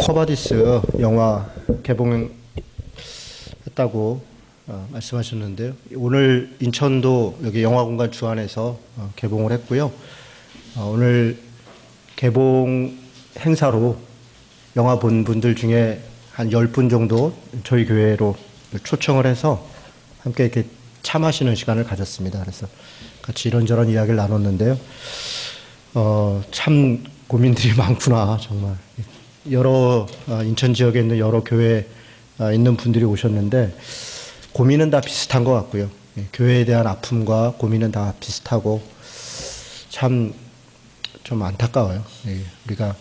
쿼바디스 영화 개봉했다고 말씀하셨는데요. 오늘 인천도 여기 영화공간 주안에서 개봉을 했고요. 오늘 개봉 행사로 영화 본 분들 중에 한 10분 정도 저희 교회로 초청을 해서 함께 이렇게 차 마시는 시간을 가졌습니다. 그래서 같이 이런저런 이야기를 나눴는데요. 참 고민들이 많구나, 정말. 여러 인천 지역에 있는 여러 교회에 있는 분들이 오셨는데 고민은 다 비슷한 것 같고요. 교회에 대한 아픔과 고민은 다 비슷하고 참 좀 안타까워요. 우리가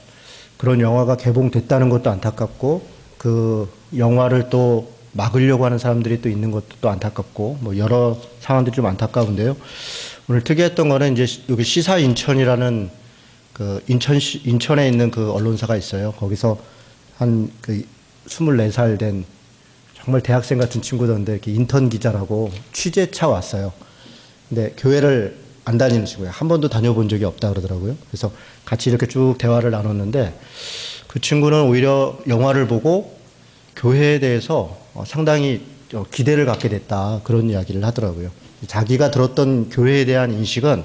그런 영화가 개봉됐다는 것도 안타깝고 그 영화를 또 막으려고 하는 사람들이 또 있는 것도 또 안타깝고 뭐 여러 상황들이 좀 안타까운데요. 오늘 특이했던 거는 이제 여기 시사 인천이라는 그 인천에 있는 그 언론사가 있어요. 거기서 한 그 24살 된 정말 대학생 같은 친구던데 이렇게 인턴 기자라고 취재차 왔어요. 근데 교회를 안 다니는 친구예요. 한 번도 다녀본 적이 없다 그러더라고요. 그래서 같이 이렇게 쭉 대화를 나눴는데 그 친구는 오히려 영화를 보고 교회에 대해서 상당히 기대를 갖게 됐다, 그런 이야기를 하더라고요. 자기가 들었던 교회에 대한 인식은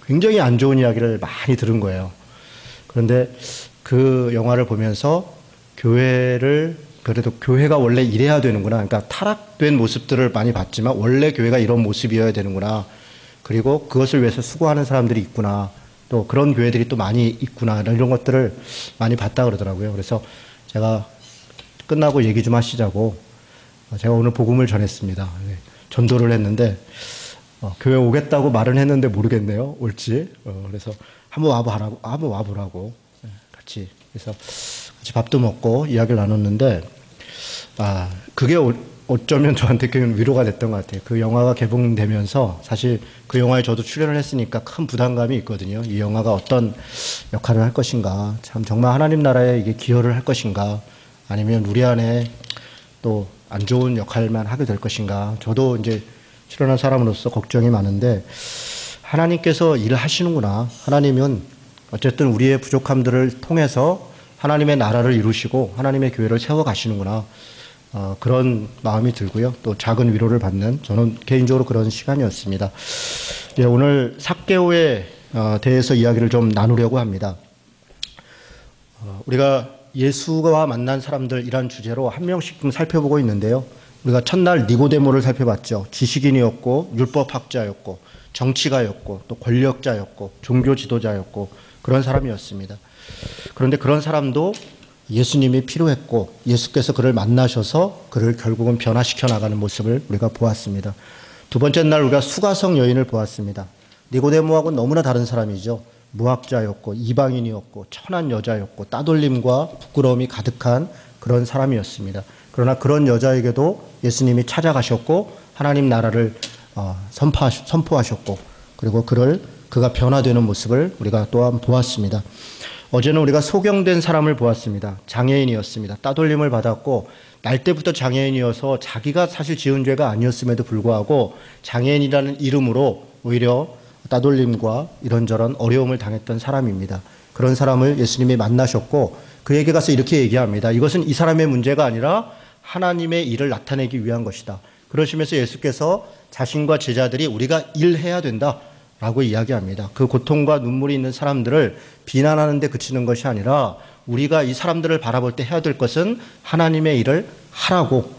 굉장히 안 좋은 이야기를 많이 들은 거예요. 그런데 그 영화를 보면서 교회를 그래도 교회가 원래 이래야 되는구나. 그러니까 타락된 모습들을 많이 봤지만 원래 교회가 이런 모습이어야 되는구나. 그리고 그것을 위해서 수고하는 사람들이 있구나. 또 그런 교회들이 또 많이 있구나. 이런 것들을 많이 봤다 그러더라고요. 그래서 제가 끝나고 얘기 좀 하시자고 제가 오늘 복음을 전했습니다. 전도를 했는데 교회 오겠다고 말은 했는데 모르겠네요. 올지. 그래서 한번 와보라고 같이. 그래서 같이 밥도 먹고 이야기를 나눴는데 그게 어쩌면 저한테 위로가 됐던 것 같아요. 그 영화가 개봉되면서 사실 그 영화에 저도 출연을 했으니까 큰 부담감이 있거든요. 이 영화가 어떤 역할을 할 것인가, 참 정말 하나님 나라에 이게 기여를 할 것인가, 아니면 우리 안에 또 안 좋은 역할만 하게 될 것인가. 저도 이제 출연한 사람으로서 걱정이 많은데 하나님께서 일을 하시는구나. 하나님은 어쨌든 우리의 부족함들을 통해서 하나님의 나라를 이루시고 하나님의 교회를 세워가시는구나. 그런 마음이 들고요. 또 작은 위로를 받는, 저는 개인적으로 그런 시간이었습니다. 오늘 삭개오에 대해서 이야기를 좀 나누려고 합니다. 우리가 예수가 만난 사람들이란 주제로 한 명씩 좀 살펴보고 있는데요. 우리가 첫날 니고데모를 살펴봤죠. 지식인이었고 율법학자였고 정치가였고 또 권력자였고 종교 지도자였고 그런 사람이었습니다. 그런데 그런 사람도 예수님이 필요했고 예수께서 그를 만나셔서 그를 결국은 변화시켜 나가는 모습을 우리가 보았습니다. 두 번째 날 우리가 수가성 여인을 보았습니다. 니고데모하고는 너무나 다른 사람이죠. 무학자였고 이방인이었고 천한 여자였고 따돌림과 부끄러움이 가득한 그런 사람이었습니다. 그러나 그런 여자에게도 예수님이 찾아가셨고 하나님 나라를 선포하셨고 그리고 그가 변화되는 모습을 우리가 또한 보았습니다. 어제는 우리가 소경된 사람을 보았습니다. 장애인이었습니다. 따돌림을 받았고 날 때부터 장애인이어서 자기가 사실 지은 죄가 아니었음에도 불구하고 장애인이라는 이름으로 오히려 따돌림과 이런저런 어려움을 당했던 사람입니다. 그런 사람을 예수님이 만나셨고 그에게 가서 이렇게 얘기합니다. 이것은 이 사람의 문제가 아니라 하나님의 일을 나타내기 위한 것이다. 그러시면서 예수께서 자신과 제자들이 우리가 일해야 된다 라고 이야기합니다. 그 고통과 눈물이 있는 사람들을 비난하는 데 그치는 것이 아니라 우리가 이 사람들을 바라볼 때 해야 될 것은 하나님의 일을 하라고,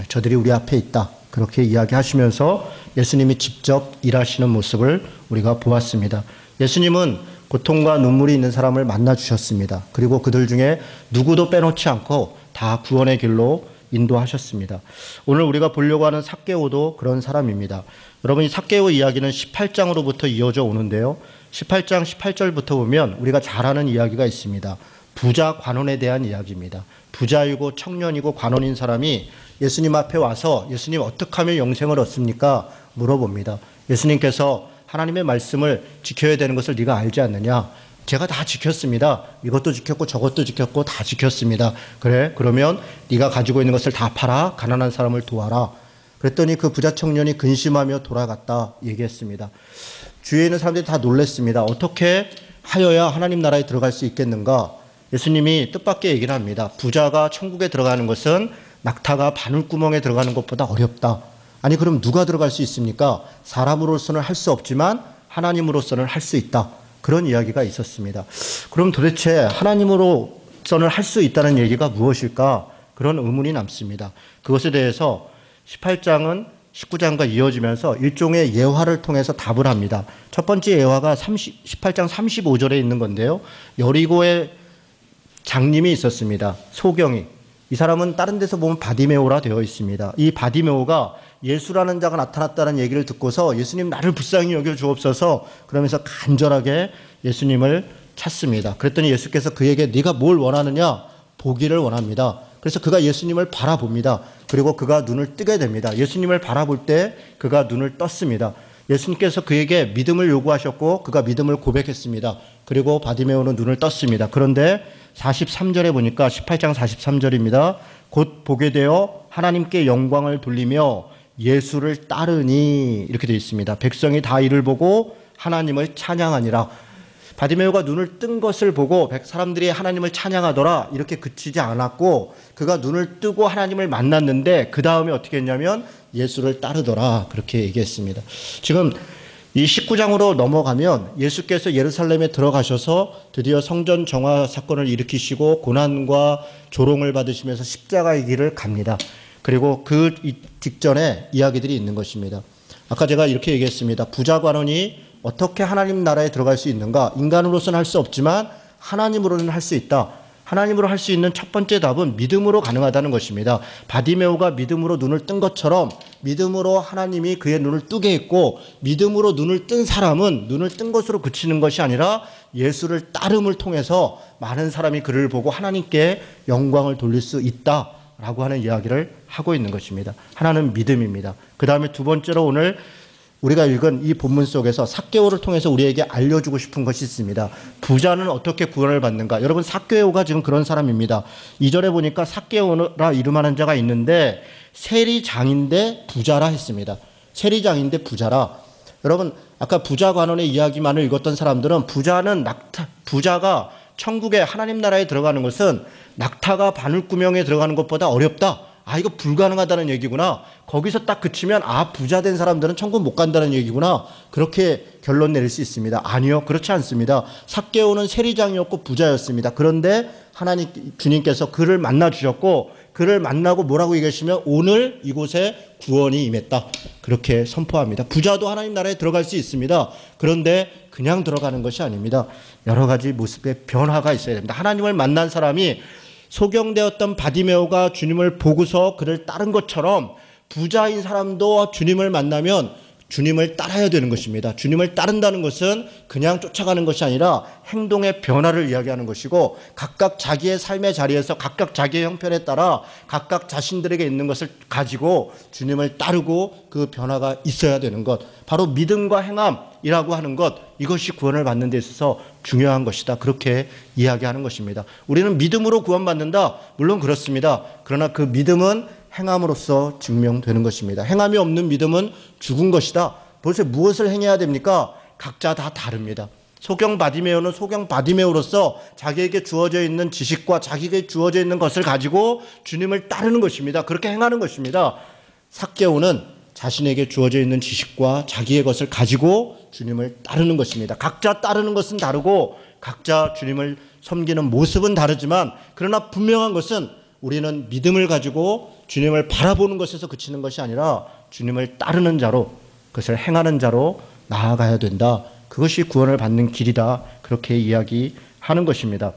저들이 우리 앞에 있다, 그렇게 이야기하시면서 예수님이 직접 일하시는 모습을 우리가 보았습니다. 예수님은 고통과 눈물이 있는 사람을 만나주셨습니다. 그리고 그들 중에 누구도 빼놓지 않고 다 구원의 길로 인도하셨습니다. 오늘 우리가 보려고 하는 삭개오도 그런 사람입니다. 여러분, 이 삭개오 이야기는 18장으로부터 이어져 오는데요. 18장 18절부터 보면 우리가 잘 아는 이야기가 있습니다. 부자 관원에 대한 이야기입니다. 부자이고 청년이고 관원인 사람이 예수님 앞에 와서 예수님 어떻게 하면 영생을 얻습니까? 물어봅니다. 예수님께서 하나님의 말씀을 지켜야 되는 것을 네가 알지 않느냐? 제가 다 지켰습니다. 이것도 지켰고 저것도 지켰고 다 지켰습니다. 그래, 그러면 네가 가지고 있는 것을 다 팔아 가난한 사람을 도와라. 그랬더니 그 부자 청년이 근심하며 돌아갔다 얘기했습니다. 주위에 있는 사람들이 다 놀랐습니다. 어떻게 하여야 하나님 나라에 들어갈 수 있겠는가? 예수님이 뜻밖의 얘기를 합니다. 부자가 천국에 들어가는 것은 낙타가 바늘구멍에 들어가는 것보다 어렵다. 아니 그럼 누가 들어갈 수 있습니까? 사람으로서는 할 수 없지만 하나님으로서는 할 수 있다. 그런 이야기가 있었습니다. 그럼 도대체 하나님으로서는 할 수 있다는 얘기가 무엇일까? 그런 의문이 남습니다. 그것에 대해서 18장은 19장과 이어지면서 일종의 예화를 통해서 답을 합니다. 첫 번째 예화가 18장 35절에 있는 건데요. 여리고에 장님이 있었습니다. 소경이. 이 사람은 다른 데서 보면 바디메오라 되어 있습니다. 이 바디메오가 예수라는 자가 나타났다는 얘기를 듣고서 예수님 나를 불쌍히 여겨 주옵소서 그러면서 간절하게 예수님을 찾습니다. 그랬더니 예수께서 그에게 네가 뭘 원하느냐? 보기를 원합니다. 그래서 그가 예수님을 바라봅니다. 그리고 그가 눈을 뜨게 됩니다. 예수님을 바라볼 때 그가 눈을 떴습니다. 예수님께서 그에게 믿음을 요구하셨고 그가 믿음을 고백했습니다. 그리고 바디메오는 눈을 떴습니다. 그런데 43절에 보니까 18장 43절입니다. 곧 보게 되어 하나님께 영광을 돌리며 예수를 따르니 이렇게 되어 있습니다. 백성이 다 이를 보고 하나님을 찬양하니라. 바디메오가 눈을 뜬 것을 보고 사람들이 하나님을 찬양하더라 이렇게 그치지 않았고 그가 눈을 뜨고 하나님을 만났는데 그 다음에 어떻게 했냐면 예수를 따르더라 그렇게 얘기했습니다. 지금 이 19장으로 넘어가면 예수께서 예루살렘에 들어가셔서 드디어 성전 정화 사건을 일으키시고 고난과 조롱을 받으시면서 십자가의 길을 갑니다. 그리고 그 직전에 이야기들이 있는 것입니다. 아까 제가 이렇게 얘기했습니다. 부자 관원이 어떻게 하나님 나라에 들어갈 수 있는가? 인간으로서는 할 수 없지만 하나님으로는 할 수 있다. 하나님으로 할 수 있는 첫 번째 답은 믿음으로 가능하다는 것입니다. 바디메오가 믿음으로 눈을 뜬 것처럼 믿음으로 하나님이 그의 눈을 뜨게 했고 믿음으로 눈을 뜬 사람은 눈을 뜬 것으로 그치는 것이 아니라 예수를 따름을 통해서 많은 사람이 그를 보고 하나님께 영광을 돌릴 수 있다라고 하는 이야기를 하고 있는 것입니다. 하나는 믿음입니다. 그 다음에 두 번째로 오늘 우리가 읽은 이 본문 속에서 삭개오를 통해서 우리에게 알려주고 싶은 것이 있습니다. 부자는 어떻게 구원을 받는가? 여러분 삭개오가 지금 그런 사람입니다. 2절에 보니까 삭개오라 이름하는 자가 있는데 세리장인데 부자라 했습니다. 세리장인데 부자라. 여러분 아까 부자 관원의 이야기만을 읽었던 사람들은 부자가 천국에 하나님 나라에 들어가는 것은 낙타가 바늘구멍에 들어가는 것보다 어렵다. 아 이거 불가능하다는 얘기구나. 거기서 딱 그치면 아 부자 된 사람들은 천국 못 간다는 얘기구나. 그렇게 결론 내릴 수 있습니다. 아니요 그렇지 않습니다. 삭개오는 세리장이었고 부자였습니다. 그런데 하나님 주님께서 그를 만나 주셨고 그를 만나고 뭐라고 얘기하시면 오늘 이곳에 구원이 임했다. 그렇게 선포합니다. 부자도 하나님 나라에 들어갈 수 있습니다. 그런데 그냥 들어가는 것이 아닙니다. 여러 가지 모습의 변화가 있어야 됩니다. 하나님을 만난 사람이 소경되었던 바디메오가 주님을 보고서 그를 따른 것처럼 부자인 사람도 주님을 만나면 주님을 따라야 되는 것입니다. 주님을 따른다는 것은 그냥 쫓아가는 것이 아니라 행동의 변화를 이야기하는 것이고 각각 자기의 삶의 자리에서 각각 자기의 형편에 따라 각각 자신들에게 있는 것을 가지고 주님을 따르고 그 변화가 있어야 되는 것. 바로 믿음과 행함이라고 하는 것. 이것이 구원을 받는 데 있어서 중요한 것이다. 그렇게 이야기하는 것입니다. 우리는 믿음으로 구원받는다. 물론 그렇습니다. 그러나 그 믿음은 행함으로써 증명되는 것입니다. 행함이 없는 믿음은 죽은 것이다. 도대체 무엇을 행해야 됩니까? 각자 다 다릅니다. 소경 바디메오는 소경 바디메오로서 자기에게 주어져 있는 지식과 자기에게 주어져 있는 것을 가지고 주님을 따르는 것입니다. 그렇게 행하는 것입니다. 삭개오는 자신에게 주어져 있는 지식과 자기의 것을 가지고 주님을 따르는 것입니다. 각자 따르는 것은 다르고 각자 주님을 섬기는 모습은 다르지만 그러나 분명한 것은 우리는 믿음을 가지고 주님을 바라보는 것에서 그치는 것이 아니라 주님을 따르는 자로 그것을 행하는 자로 나아가야 된다. 그것이 구원을 받는 길이다. 그렇게 이야기하는 것입니다.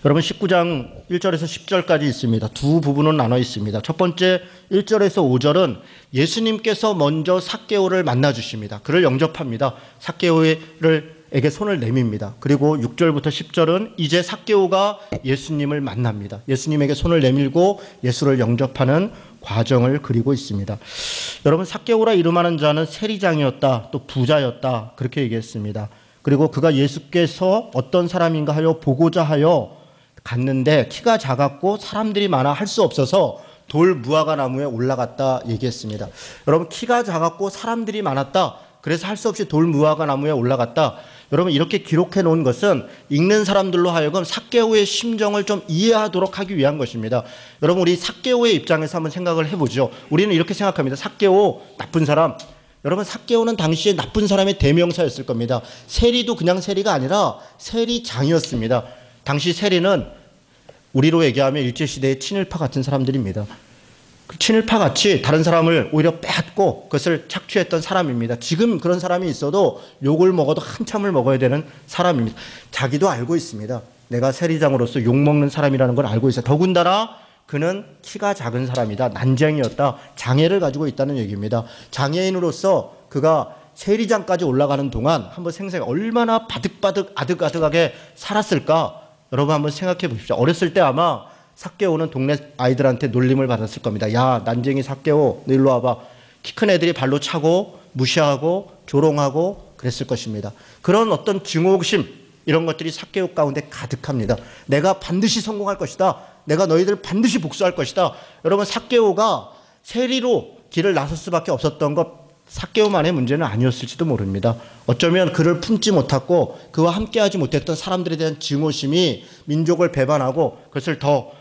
여러분 19장 1절에서 10절까지 있습니다. 두 부분은 나눠 있습니다. 첫 번째 1절에서 5절은 예수님께서 먼저 삭개오를 만나 주십니다. 그를 영접합니다. 삭개오에게 손을 내밉니다. 그리고 6절부터 10절은 이제 삭개오가 예수님을 만납니다. 예수님에게 손을 내밀고 예수를 영접하는 과정을 그리고 있습니다. 여러분 삭개오라 이름하는 자는 세리장이었다. 또 부자였다. 그렇게 얘기했습니다. 그리고 그가 예수께서 어떤 사람인가 하여 보고자 하여 갔는데 키가 작았고 사람들이 많아 할 수 없어서 돌 무화과 나무에 올라갔다 얘기했습니다. 여러분 키가 작았고 사람들이 많았다. 그래서 할 수 없이 돌무화과 나무에 올라갔다. 여러분 이렇게 기록해 놓은 것은 읽는 사람들로 하여금 삭개오의 심정을 좀 이해하도록 하기 위한 것입니다. 여러분 우리 삭개오의 입장에서 한번 생각을 해보죠. 우리는 이렇게 생각합니다. 삭개오 나쁜 사람. 여러분 삭개오는 당시에 나쁜 사람의 대명사였을 겁니다. 세리도 그냥 세리가 아니라 세리장이었습니다. 당시 세리는 우리로 얘기하면 일제시대의 친일파 같은 사람들입니다. 친일파같이 다른 사람을 오히려 빼앗고 그것을 착취했던 사람입니다. 지금 그런 사람이 있어도 욕을 먹어도 한참을 먹어야 되는 사람입니다. 자기도 알고 있습니다. 내가 세리장으로서 욕먹는 사람이라는 걸 알고 있어요. 더군다나 그는 키가 작은 사람이다. 난쟁이였다. 장애를 가지고 있다는 얘기입니다. 장애인으로서 그가 세리장까지 올라가는 동안 한번 생각해 얼마나 바득바득 아득아득하게 살았을까? 여러분 한번 생각해 보십시오. 어렸을 때 아마 삭개오는 동네 아이들한테 놀림을 받았을 겁니다. 야, 난쟁이 삭개오, 너 일로 와봐. 키 큰 애들이 발로 차고 무시하고 조롱하고 그랬을 것입니다. 그런 어떤 증오심 이런 것들이 삭개오 가운데 가득합니다. 내가 반드시 성공할 것이다. 내가 너희들 반드시 복수할 것이다. 여러분 삭개오가 세리로 길을 나설 수밖에 없었던 것 삭개오만의 문제는 아니었을지도 모릅니다. 어쩌면 그를 품지 못했고 그와 함께하지 못했던 사람들에 대한 증오심이 민족을 배반하고 그것을 더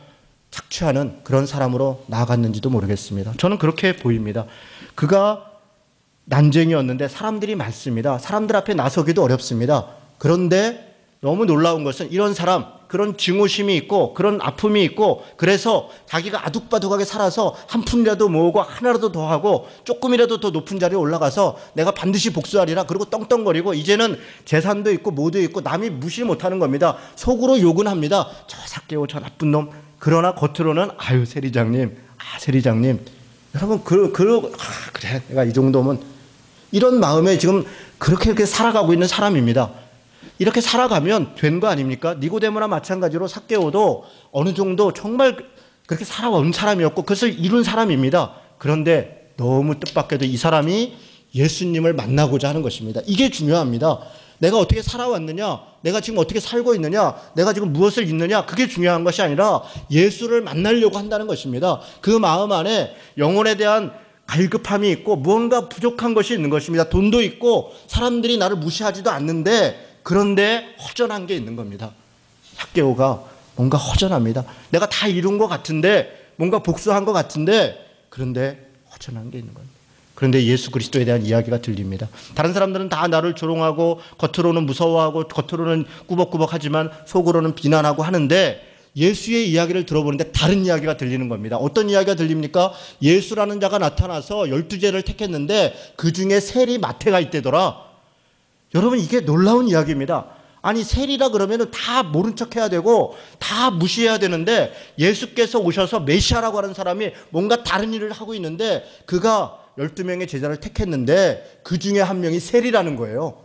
착취하는 그런 사람으로 나아갔는지도 모르겠습니다. 저는 그렇게 보입니다. 그가 난쟁이였는데 사람들이 많습니다. 사람들 앞에 나서기도 어렵습니다. 그런데 너무 놀라운 것은 이런 사람, 그런 증오심이 있고 그런 아픔이 있고 그래서 자기가 아둑바둑하게 살아서 한 푼이라도 모으고 하나라도 더 하고 조금이라도 더 높은 자리에 올라가서 내가 반드시 복수하리라 그리고 떵떵거리고 이제는 재산도 있고 뭐도 있고 남이 무시 못하는 겁니다. 속으로 욕은 합니다. 저 삭개오 저 나쁜 놈. 그러나 겉으로는 아유 세리장님, 세리장님. 여러분 그래 내가 이 정도면 이런 마음에 지금 그렇게 살아가고 있는 사람입니다. 이렇게 살아가면 된 거 아닙니까? 니고데모나 마찬가지로 삭개오도 어느 정도 정말 그렇게 살아온 사람이었고 그것을 이룬 사람입니다. 그런데 너무 뜻밖에도 이 사람이 예수님을 만나고자 하는 것입니다. 이게 중요합니다. 내가 어떻게 살아왔느냐, 내가 지금 어떻게 살고 있느냐, 내가 지금 무엇을 있느냐, 그게 중요한 것이 아니라 예수를 만나려고 한다는 것입니다. 그 마음 안에 영혼에 대한 갈급함이 있고 무언가 부족한 것이 있는 것입니다. 돈도 있고 사람들이 나를 무시하지도 않는데 그런데 허전한 게 있는 겁니다. 삭개오가 뭔가 허전합니다. 내가 다 이룬 것 같은데 뭔가 복수한 것 같은데 그런데 허전한 게 있는 겁니다. 그런데 예수 그리스도에 대한 이야기가 들립니다. 다른 사람들은 다 나를 조롱하고 겉으로는 무서워하고 겉으로는 꾸벅꾸벅하지만 속으로는 비난하고 하는데 예수의 이야기를 들어보는데 다른 이야기가 들리는 겁니다. 어떤 이야기가 들립니까? 예수라는 자가 나타나서 12제를 택했는데 그중에 세리 마태가 있대더라. 여러분 이게 놀라운 이야기입니다. 아니 세리라 그러면 다 모른 척 해야 되고 다 무시해야 되는데 예수께서 오셔서 메시아라고 하는 사람이 뭔가 다른 일을 하고 있는데 그가 12명의 제자를 택했는데 그 중에 한 명이 세리라는 거예요.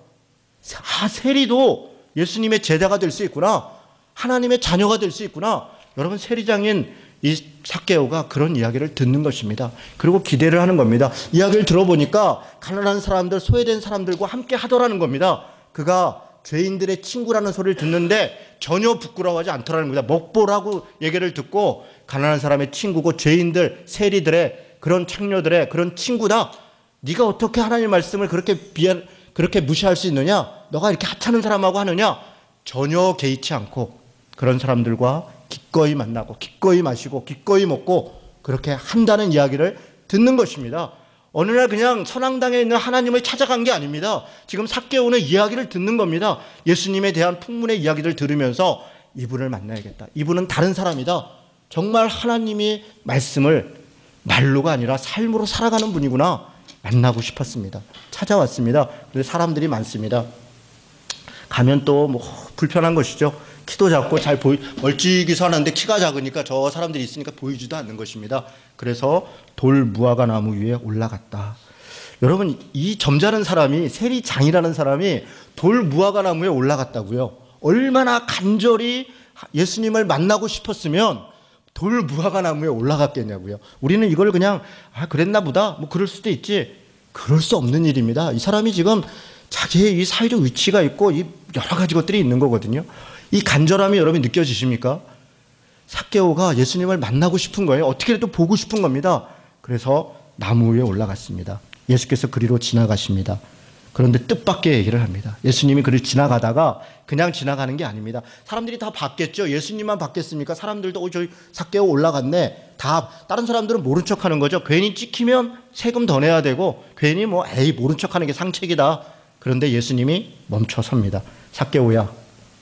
세리도 예수님의 제자가 될 수 있구나. 하나님의 자녀가 될 수 있구나. 여러분 세리장인 이 삭개오가 그런 이야기를 듣는 것입니다. 그리고 기대를 하는 겁니다. 이야기를 들어보니까 가난한 사람들, 소외된 사람들과 함께 하더라는 겁니다. 그가 죄인들의 친구라는 소리를 듣는데 전혀 부끄러워하지 않더라는 겁니다. 먹보라고 얘기를 듣고 가난한 사람의 친구고 죄인들, 세리들의 그런 창녀들의 그런 친구다. 네가 어떻게 하나님 말씀을 그렇게 무시할 수 있느냐? 너가 이렇게 하찮은 사람하고 하느냐? 전혀 개의치 않고 그런 사람들과 기꺼이 만나고 기꺼이 마시고 기꺼이 먹고 그렇게 한다는 이야기를 듣는 것입니다. 어느 날 그냥 선앙당에 있는 하나님을 찾아간 게 아닙니다. 지금 삭개오는 이야기를 듣는 겁니다. 예수님에 대한 풍문의 이야기를 들으면서 이분을 만나야겠다. 이분은 다른 사람이다. 정말 하나님이 말씀을 말로가 아니라 삶으로 살아가는 분이구나. 만나고 싶었습니다. 찾아왔습니다. 그런데 사람들이 많습니다. 가면 또 뭐 불편한 것이죠. 키도 작고 잘 멀찍이 서는데 키가 작으니까 저 사람들이 있으니까 보이지도 않는 것입니다. 그래서 돌 무화과 나무 위에 올라갔다. 여러분 이 점잖은 사람이 세리장이라는 사람이 돌 무화과 나무에 올라갔다고요. 얼마나 간절히 예수님을 만나고 싶었으면 돌 무화과 나무에 올라갔겠냐고요. 우리는 이걸 그냥 그랬나 보다 뭐 그럴 수도 있지. 그럴 수 없는 일입니다. 이 사람이 지금 자기의 이 사회적 위치가 있고 이 여러 가지 것들이 있는 거거든요. 이 간절함이 여러분 느껴지십니까? 삭개오가 예수님을 만나고 싶은 거예요. 어떻게라도 보고 싶은 겁니다. 그래서 나무 위에 올라갔습니다. 예수께서 그리로 지나가십니다. 그런데 뜻밖의 얘기를 합니다. 예수님이 그를 지나가다가 그냥 지나가는 게 아닙니다. 사람들이 다 봤겠죠. 예수님만 봤겠습니까? 사람들도 저기 삭개오 올라갔네. 다 다른 사람들은 모른 척하는 거죠. 괜히 찍히면 세금 더 내야 되고 괜히 뭐 에이 모른 척하는 게 상책이다. 그런데 예수님이 멈춰 섭니다. 삭개오야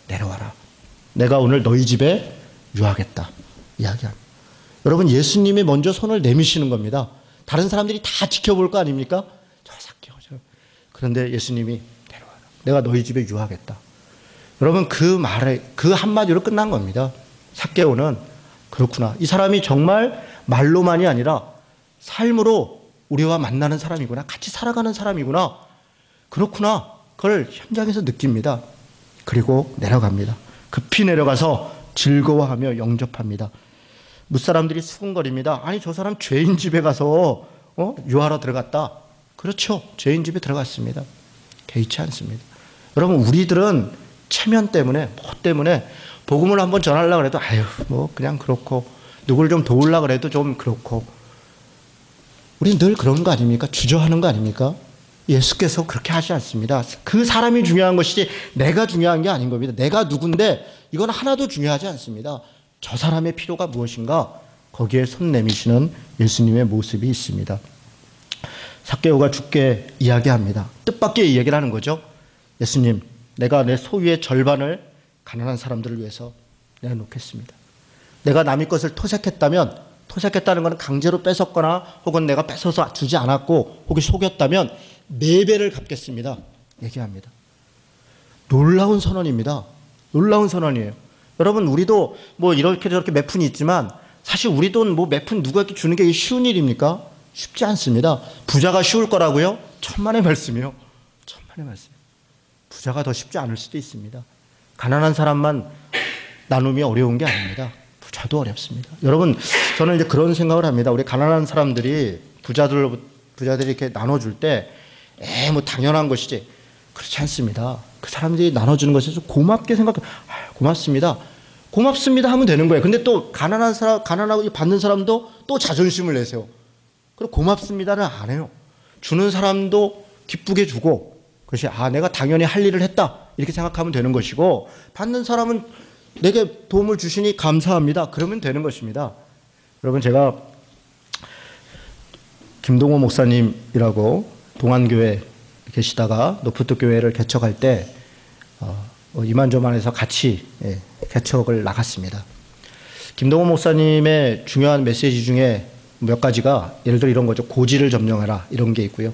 내려와라. 내가 오늘 너희 집에 유하겠다. 이야기합니다. 여러분 예수님이 먼저 손을 내미시는 겁니다. 다른 사람들이 다 지켜볼 거 아닙니까? 저 삭개오 저. 그런데 예수님이 내려와라. 내가 너희 집에 유하겠다. 여러분 그 말에 그 한마디로 끝난 겁니다. 삭개오는 그렇구나. 이 사람이 정말 말로만이 아니라 삶으로 우리와 만나는 사람이구나. 같이 살아가는 사람이구나. 그렇구나. 그걸 현장에서 느낍니다. 그리고 내려갑니다. 급히 내려가서 즐거워하며 영접합니다. 무사람들이 수군거립니다. 아니 저 사람 죄인 집에 가서 유하러 들어갔다. 그렇죠. 죄인 집에 들어갔습니다. 개의치 않습니다. 여러분 우리들은 체면 때문에 뭐 때문에 복음을 한번 전하려고 해도 아유 뭐 그냥 그렇고 누굴 좀 도우려고 해도 좀 그렇고 우리는 늘 그런 거 아닙니까? 주저하는 거 아닙니까? 예수께서 그렇게 하지 않습니다. 그 사람이 중요한 것이지 내가 중요한 게 아닌 겁니다. 내가 누군데 이건 하나도 중요하지 않습니다. 저 사람의 필요가 무엇인가 거기에 손 내미시는 예수님의 모습이 있습니다. 삭개오가 주께 이야기합니다. 뜻밖의 이야기를 하는 거죠. 예수님 내가 내 소유의 절반을 가난한 사람들을 위해서 내놓겠습니다. 내가 남의 것을 토색했다면 토색했다는 것은 강제로 뺏었거나 혹은 내가 뺏어서 주지 않았고 혹은 속였다면 4배를 갚겠습니다. 얘기합니다. 놀라운 선언입니다. 놀라운 선언이에요. 여러분 우리도 뭐 이렇게 저렇게 몇 푼이 있지만 사실 우리 돈 뭐 몇 푼 누구에게 주는 게 쉬운 일입니까? 쉽지 않습니다. 부자가 쉬울 거라고요? 천만의 말씀이요. 천만의 말씀. 부자가 더 쉽지 않을 수도 있습니다. 가난한 사람만 나눔이 어려운 게 아닙니다. 부자도 어렵습니다. 여러분 저는 이제 그런 생각을 합니다. 우리 가난한 사람들이 부자들이 이렇게 나눠줄 때 뭐 당연한 것이지 그렇지 않습니다. 그 사람들이 나눠주는 것에 좀 고맙게 고맙습니다. 고맙습니다 하면 되는 거예요. 근데 또 가난하고 받는 사람도 또 자존심을 내세요. 그리고 고맙습니다를 안 해요. 주는 사람도 기쁘게 주고 그것이 내가 당연히 할 일을 했다 이렇게 생각하면 되는 것이고 받는 사람은 내게 도움을 주시니 감사합니다. 그러면 되는 것입니다. 여러분 제가 김동호 목사님이라고 동안교회 계시다가 노프트 교회를 개척할 때 이만저만해서 같이 개척을 나갔습니다. 김동호 목사님의 중요한 메시지 중에 몇 가지가 예를 들어 이런 거죠. 고지를 점령해라 이런 게 있고요.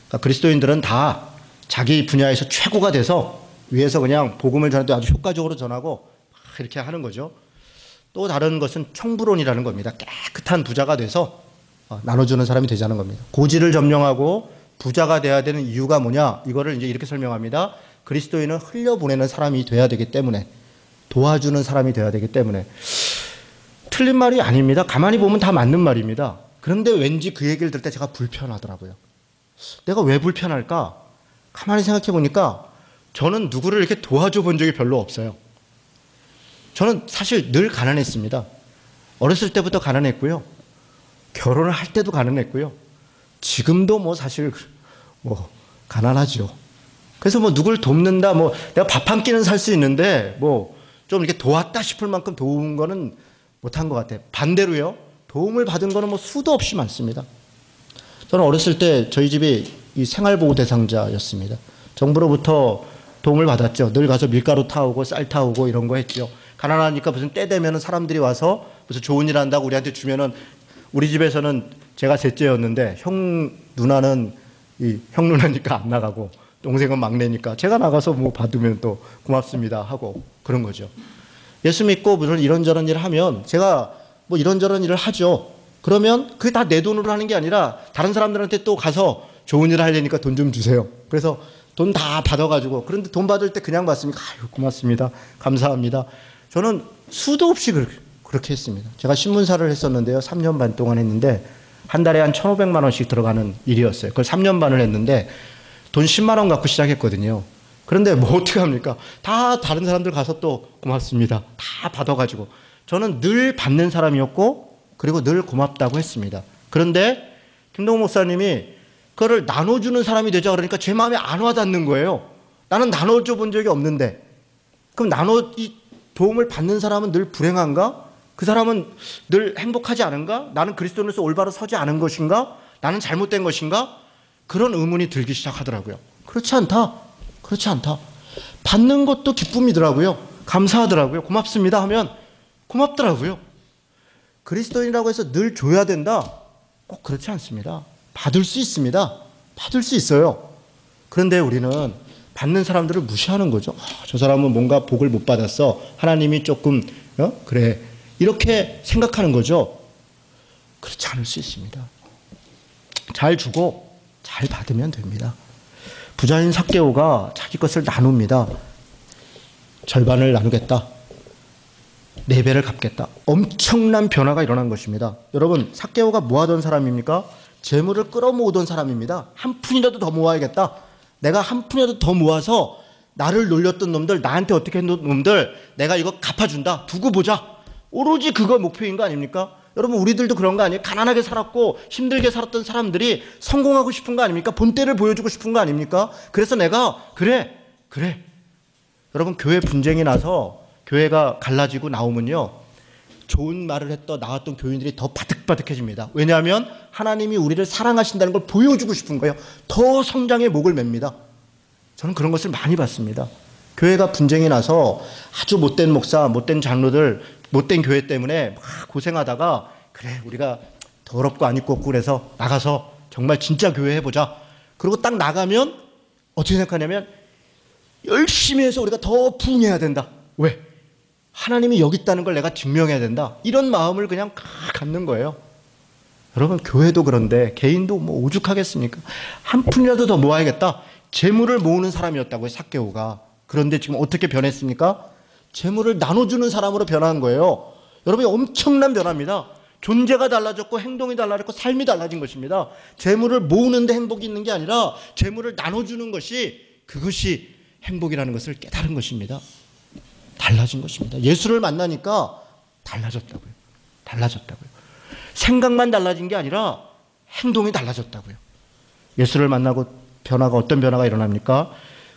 그러니까 그리스도인들은 다 자기 분야에서 최고가 돼서 위에서 그냥 복음을 전할 때 아주 효과적으로 전하고 이렇게 하는 거죠. 또 다른 것은 청부론이라는 겁니다. 깨끗한 부자가 돼서 나눠주는 사람이 되자는 겁니다. 고지를 점령하고 부자가 돼야 되는 이유가 뭐냐? 이거를 이제 이렇게 설명합니다. 그리스도인은 흘려보내는 사람이 돼야 되기 때문에 도와주는 사람이 돼야 되기 때문에 틀린 말이 아닙니다. 가만히 보면 다 맞는 말입니다. 그런데 왠지 그 얘기를 들을 때 제가 불편하더라고요. 내가 왜 불편할까? 가만히 생각해 보니까 저는 누구를 이렇게 도와줘 본 적이 별로 없어요. 저는 사실 늘 가난했습니다. 어렸을 때부터 가난했고요. 결혼을 할 때도 가난했고요. 지금도 뭐 사실 뭐 가난하죠. 그래서 뭐 누굴 돕는다, 뭐 내가 밥 한 끼는 살 수 있는데 뭐 좀 이렇게 도왔다 싶을 만큼 도운 거는 못한 것 같아요. 반대로요. 도움을 받은 거는 뭐 수도 없이 많습니다. 저는 어렸을 때 저희 집이 이 생활보호 대상자였습니다. 정부로부터 도움을 받았죠. 늘 가서 밀가루 타오고 쌀 타오고 이런 거 했죠. 가난하니까 무슨 때 되면 사람들이 와서 무슨 좋은 일 한다고 우리한테 주면은 우리 집에서는 제가 셋째였는데 형 누나는 형 누나니까 안 나가고 동생은 막내니까 제가 나가서 뭐 받으면 또 고맙습니다 하고 그런 거죠. 예수 믿고 무슨 이런저런 일을 하면 제가 뭐 이런저런 일을 하죠. 그러면 그게 다 내 돈으로 하는 게 아니라 다른 사람들한테 또 가서 좋은 일을 하려니까 돈 좀 주세요. 그래서 돈 다 받아가지고 그런데 돈 받을 때 그냥 받습니까? 아유, 고맙습니다. 감사합니다. 저는 수도 없이 그렇게 했습니다. 제가 신문사를 했었는데요. 3년 반 동안 했는데 한 달에 한 1,500만 원씩 들어가는 일이었어요. 그걸 3년 반을 했는데 돈 10만 원 갖고 시작했거든요. 그런데 뭐 어떻게 합니까? 다 다른 사람들 가서 또 고맙습니다. 다 받아가지고. 저는 늘 받는 사람이었고 그리고 늘 고맙다고 했습니다. 그런데 김동호 목사님이 그거를 나눠주는 사람이 되자 그러니까 제 마음에 안 와닿는 거예요. 나는 나눠줘 본 적이 없는데. 그럼 이 도움을 받는 사람은 늘 불행한가? 그 사람은 늘 행복하지 않은가? 나는 그리스도인으로서 올바로 서지 않은 것인가? 나는 잘못된 것인가? 그런 의문이 들기 시작하더라고요. 그렇지 않다. 그렇지 않다. 받는 것도 기쁨이더라고요. 감사하더라고요. 고맙습니다 하면 고맙더라고요. 그리스도인이라고 해서 늘 줘야 된다? 꼭 그렇지 않습니다. 받을 수 있습니다. 받을 수 있어요. 그런데 우리는 받는 사람들을 무시하는 거죠. 저 사람은 뭔가 복을 못 받았어. 하나님이 조금 그래 이렇게 생각하는 거죠. 그렇지 않을 수 있습니다. 잘 주고 잘 받으면 됩니다. 부자인 삭개오가 자기 것을 나눕니다. 절반을 나누겠다. 4배를 갚겠다. 엄청난 변화가 일어난 것입니다. 여러분, 삭개오가 뭐 하던 사람입니까? 재물을 끌어모으던 사람입니다. 한 푼이라도 더 모아야겠다. 내가 한 푼이라도 더 모아서 나를 놀렸던 놈들, 나한테 어떻게 했던 놈들 내가 이거 갚아준다. 두고 보자. 오로지 그거 목표인 거 아닙니까? 여러분, 우리들도 그런 거 아니에요? 가난하게 살았고 힘들게 살았던 사람들이 성공하고 싶은 거 아닙니까? 본때를 보여주고 싶은 거 아닙니까? 그래서 내가 그래. 여러분, 교회 분쟁이 나서 교회가 갈라지고 나오면요, 좋은 말을 나왔던 교인들이 더 바득바득해집니다. 왜냐하면 하나님이 우리를 사랑하신다는 걸 보여주고 싶은 거예요. 더 성장의 목을 맵니다. 저는 그런 것을 많이 봤습니다. 교회가 분쟁이 나서 아주 못된 목사, 못된 장로들, 못된 교회 때문에 막 고생하다가 그래 우리가 더럽고 안 입고 없고 그래서 나가서 정말 진짜 교회 해보자. 그리고 딱 나가면 어떻게 생각하냐면 열심히 해서 우리가 더 부흥해야 된다. 왜? 하나님이 여기 있다는 걸 내가 증명해야 된다. 이런 마음을 그냥 갖는 거예요. 여러분, 교회도 그런데 개인도 뭐 오죽하겠습니까? 한 푼이라도 더 모아야겠다. 재물을 모으는 사람이었다고요, 삭개오가. 그런데 지금 어떻게 변했습니까? 재물을 나눠주는 사람으로 변한 거예요. 여러분, 엄청난 변화입니다. 존재가 달라졌고 행동이 달라졌고 삶이 달라진 것입니다. 재물을 모으는데 행복이 있는 게 아니라 재물을 나눠주는 것이 그것이 행복이라는 것을 깨달은 것입니다. 달라진 것입니다. 예수를 만나니까 달라졌다고요. 생각만 달라진 게 아니라 행동이 달라졌다고요. 예수를 만나고 어떤 변화가 일어납니까?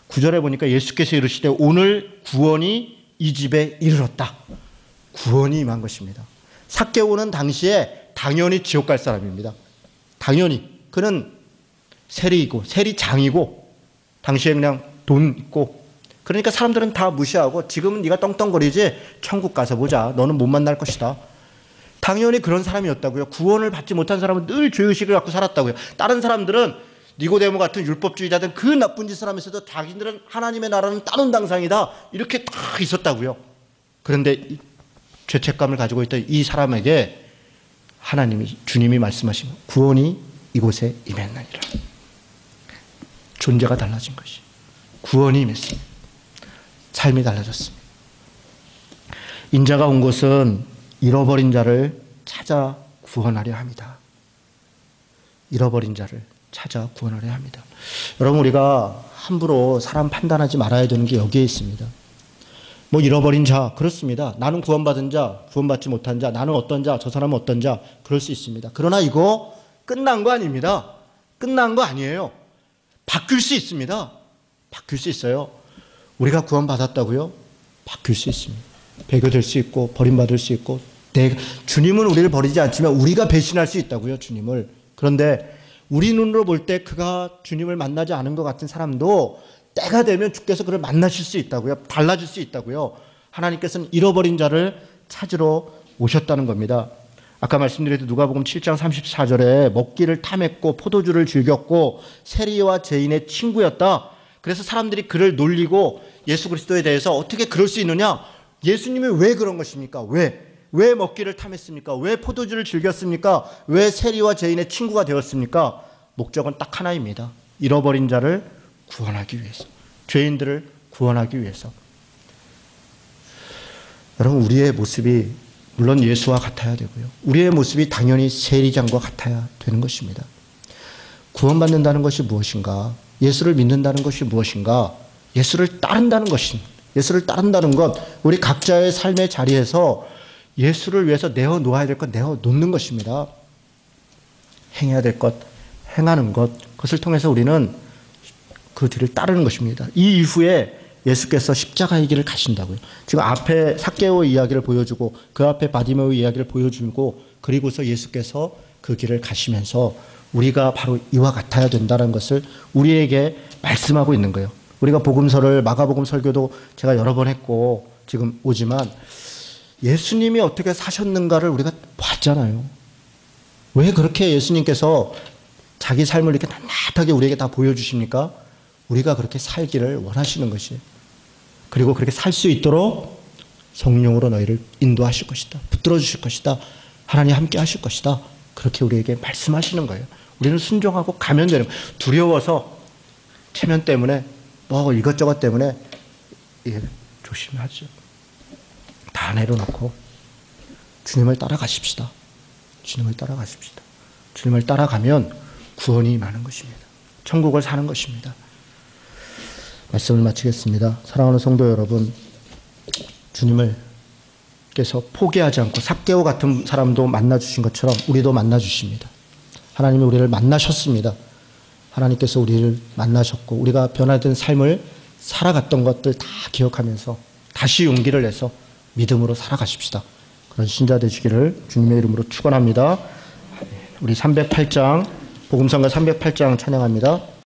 9절에 보니까 예수께서 이르시되 오늘 구원이 이 집에 이르렀다. 구원이 임한 것입니다. 삭개오는 당시에 당연히 지옥 갈 사람입니다. 당연히. 그는 세리장이고 당시에 그냥 돈 있고, 그러니까 사람들은 다 무시하고 지금은 네가 떵떵거리지 천국 가서 보자. 너는 못 만날 것이다. 당연히 그런 사람이었다고요. 구원을 받지 못한 사람은 늘 죄의식을 갖고 살았다고요. 다른 사람들은 니고데모 같은 율법주의자든 그 나쁜 짓을 하면서도 자기들은 하나님의 나라는 따놓은 당상이다. 이렇게 딱 있었다고요. 그런데 죄책감을 가지고 있던 이 사람에게 주님이 말씀하신 구원이 이곳에 임했느니라. 존재가 달라진 것이. 구원이 임했습니다. 삶이 달라졌습니다. 인자가 온 곳은 잃어버린 자를 찾아 구원하려 합니다. 잃어버린 자를 찾아 구원하려 합니다. 여러분, 우리가 함부로 사람 판단하지 말아야 되는 게 여기에 있습니다. 뭐 잃어버린 자, 그렇습니다. 나는 구원받은 자, 구원받지 못한 자, 나는 어떤 자, 저 사람은 어떤 자, 그럴 수 있습니다. 그러나 이거 끝난 거 아닙니다. 끝난 거 아니에요. 바뀔 수 있습니다. 바뀔 수 있어요. 우리가 구원받았다고요? 바뀔 수 있습니다. 배교될 수 있고 버림받을 수 있고, 주님은 우리를 버리지 않지만 우리가 배신할 수 있다고요, 주님을. 그런데 우리 눈으로 볼 때 그가 주님을 만나지 않은 것 같은 사람도 때가 되면 주께서 그를 만나실 수 있다고요. 달라질 수 있다고요. 하나님께서는 잃어버린 자를 찾으러 오셨다는 겁니다. 아까 말씀드렸듯이 누가복음 7장 34절에 먹기를 탐했고 포도주를 즐겼고 세리와 죄인의 친구였다. 그래서 사람들이 그를 놀리고 예수 그리스도에 대해서 어떻게 그럴 수 있느냐? 예수님이 왜 그런 것입니까? 왜 먹기를 탐했습니까? 왜 포도주를 즐겼습니까? 왜 세리와 죄인의 친구가 되었습니까? 목적은 딱 하나입니다. 잃어버린 자를 구원하기 위해서, 죄인들을 구원하기 위해서. 여러분, 우리의 모습이 물론 예수와 같아야 되고요. 우리의 모습이 당연히 세리장과 같아야 되는 것입니다. 구원받는다는 것이 무엇인가? 예수를 믿는다는 것이 무엇인가? 예수를 따른다는 것입니다. 예수를 따른다는 것, 우리 각자의 삶의 자리에서 예수를 위해서 내어놓아야 될 것 내어놓는 것입니다. 행해야 될 것 행하는 것, 그것을 통해서 우리는 그 뒤를 따르는 것입니다. 이 이후에 예수께서 십자가의 길을 가신다고요. 지금 앞에 삭개오 이야기를 보여주고 그 앞에 바디메오 이야기를 보여주고 그리고서 예수께서 그 길을 가시면서 우리가 바로 이와 같아야 된다는 것을 우리에게 말씀하고 있는 거예요. 우리가 복음서를 마가복음 설교도 제가 여러 번 했고 지금 오지만 예수님이 어떻게 사셨는가를 우리가 봤잖아요. 왜 그렇게 예수님께서 자기 삶을 이렇게 낱낱하게 우리에게 다 보여주십니까? 우리가 그렇게 살기를 원하시는 것이에요. 그리고 그렇게 살 수 있도록 성령으로 너희를 인도하실 것이다. 붙들어 주실 것이다. 하나님 함께 하실 것이다. 그렇게 우리에게 말씀하시는 거예요. 우리는 순종하고 가면 되는 거예요. 두려워서 체면 때문에 뭐 이것저것 때문에 조심하죠. 다 내려놓고 주님을 따라가십시다. 주님을 따라가십시다. 주님을 따라가면 구원이 많은 것입니다. 천국을 사는 것입니다. 말씀을 마치겠습니다. 사랑하는 성도 여러분, 주님을께서 포기하지 않고 삭개오 같은 사람도 만나주신 것처럼 우리도 만나주십니다. 하나님이 우리를 만나셨습니다. 하나님께서 우리를 만나셨고 우리가 변화된 삶을 살아갔던 것들 다 기억하면서 다시 용기를 내서 믿음으로 살아가십시다. 그런 신자 되시기를 주님의 이름으로 축원합니다. 우리 308장 복음성가 308장 찬양합니다.